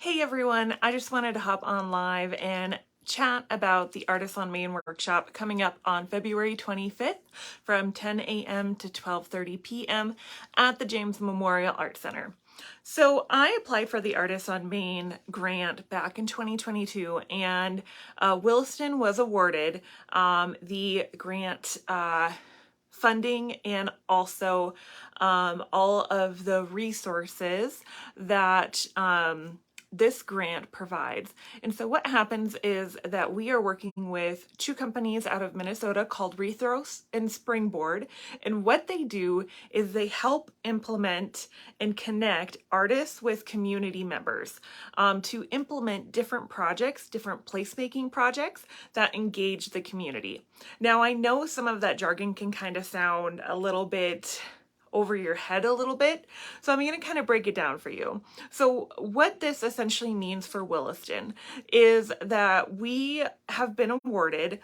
Hey everyone, I just wanted to hop on live and chat about the Artists on Main workshop coming up on February 25th from 10 a.m. to 12:30 p.m. at the James Memorial Art Center. So I applied for the Artists on Main grant back in 2022 and Williston was awarded the grant funding and also all of the resources that this grant provides. And so what happens is that we are working with two companies out of Minnesota called Rethros and Springboard. And what they do is they help implement and connect artists with community members to implement different projects, different placemaking projects that engage the community. Now, I know some of that jargon can kind of sound a little bit over your head a little bit. So I'm going to kind of break it down for you. So what this essentially means for Williston is that we have been awarded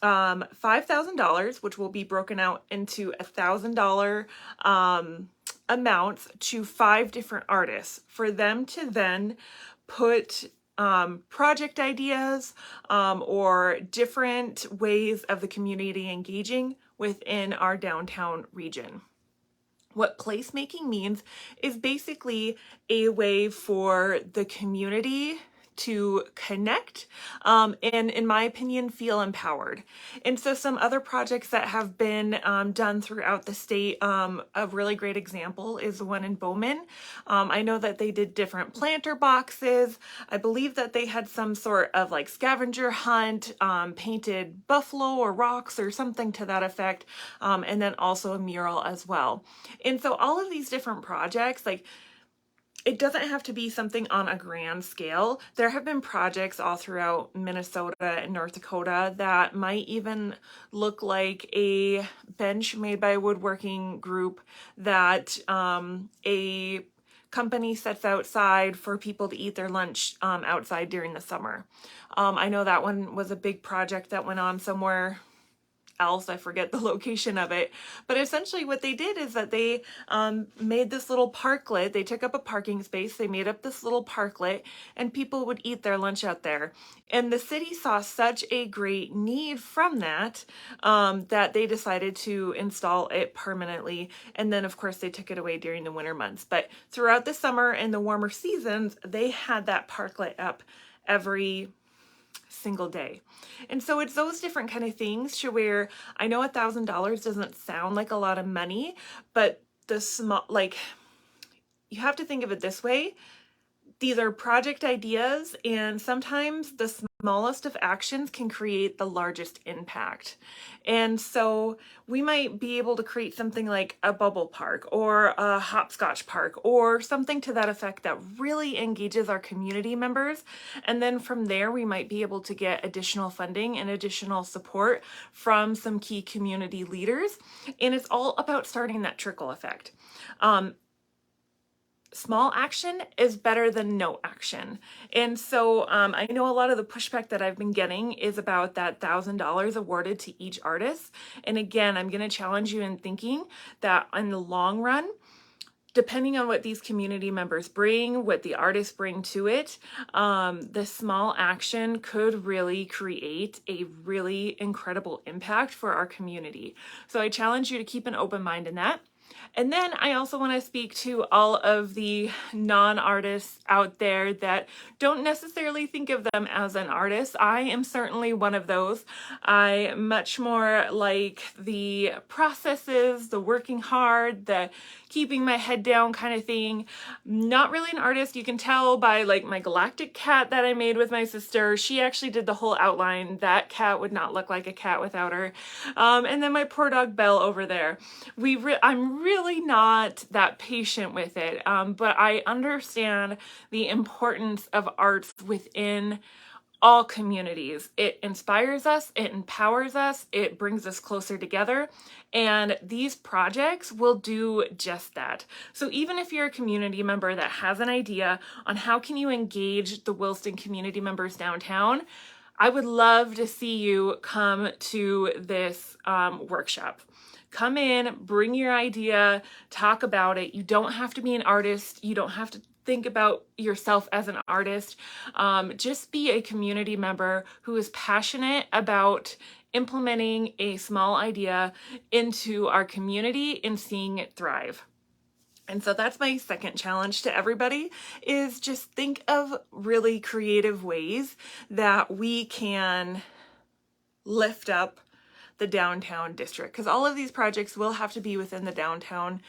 $5,000, which will be broken out into $1,000 amounts to 5 different artists for them to then put project ideas or different ways of the community engaging within our downtown region. What placemaking means is basically a way for the community to connect and, in my opinion, feel empowered. And so some other projects that have been done throughout the state, a really great example is the one in Bowman. I know that they did different planter boxes. I believe that they had some sort of like scavenger hunt, painted buffalo or rocks or something to that effect, and then also a mural as well. And so all of these different projects, like, it doesn't have to be something on a grand scale. There have been projects all throughout Minnesota and North Dakota that might even look like a bench made by a woodworking group that a company sets outside for people to eat their lunch outside during the summer. I know that one was a big project that went on somewhere else. I forget the location of it, but essentially what they did is that they made this little parklet. They took up a parking space, they made up this little parklet, and people would eat their lunch out there. And the city saw such a great need from that that they decided to install it permanently. And then of course they took it away during the winter months. But throughout the summer and the warmer seasons, they had that parklet up every single day. And so it's those different kind of things to where I know $1,000 doesn't sound like a lot of money, but the small, like, you have to think of it this way. These are project ideas, and sometimes the smallest of actions can create the largest impact. And so we might be able to create something like a bubble park or a hopscotch park or something to that effect that really engages our community members. And then from there, we might be able to get additional funding and additional support from some key community leaders. And it's all about starting that trickle effect. Small action is better than no action. And so I know a lot of the pushback that I've been getting is about that $1,000 awarded to each artist. And again, I'm going to challenge you in thinking that in the long run, depending on what these community members bring, what the artists bring to it, the small action could really create a really incredible impact for our community. So I challenge you to keep an open mind in that. And then I also want to speak to all of the non-artists out there that don't necessarily think of them as an artist. I am certainly one of those. I much more like the processes, the working hard, the keeping my head down kind of thing. Not really an artist. You can tell by like my galactic cat that I made with my sister. She actually did the whole outline. That cat would not look like a cat without her. And then my poor dog Belle over there. I'm really not that patient with it, but I understand the importance of arts within all communities. It inspires us, it empowers us, it brings us closer together, and these projects will do just that. So even if you're a community member that has an idea on how can you engage the Williston community members downtown, I would love to see you come to this workshop. Come in, bring your idea, talk about it. You don't have to be an artist. You don't have to think about yourself as an artist. Just be a community member who is passionate about implementing a small idea into our community and seeing it thrive. And so that's my second challenge to everybody, is just think of really creative ways that we can lift up the downtown district, because all of these projects will have to be within the downtown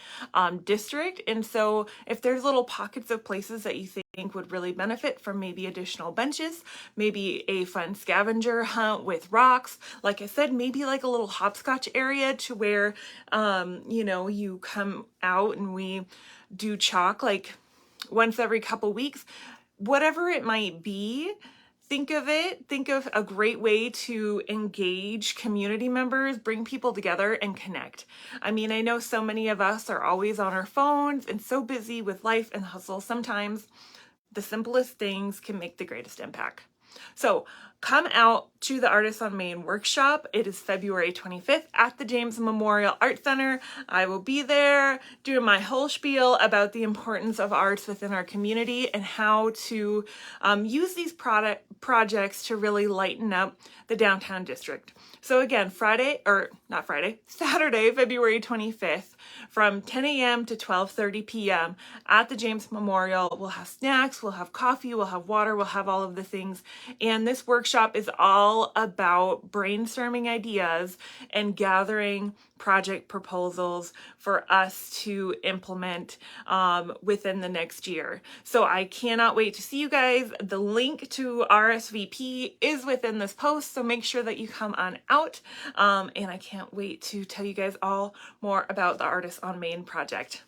district. And so if there's little pockets of places that you think would really benefit from maybe additional benches, maybe a fun scavenger hunt with rocks, like I said, maybe like a little hopscotch area to where you know, you come out and we do chalk like once every couple weeks, whatever it might be. Think of a great way to engage community members, bring people together and connect. I mean, I know so many of us are always on our phones and so busy with life and hustle. Sometimes the simplest things can make the greatest impact. So come out to the Artists on Main workshop. It is February 25th at the James Memorial Art Center. I will be there doing my whole spiel about the importance of arts within our community and how to use these projects to really lighten up the downtown district. So again, Saturday, February 25th from 10 a.m. to 12:30 p.m. at the James Memorial. We'll have snacks, we'll have coffee, we'll have water, we'll have all of the things. And this workshop is all about brainstorming ideas and gathering project proposals for us to implement within the next year. So I cannot wait to see you guys. The link to RSVP is within this post, so make sure that you come on out. And I can't wait to tell you guys all more about the Artists on Main project.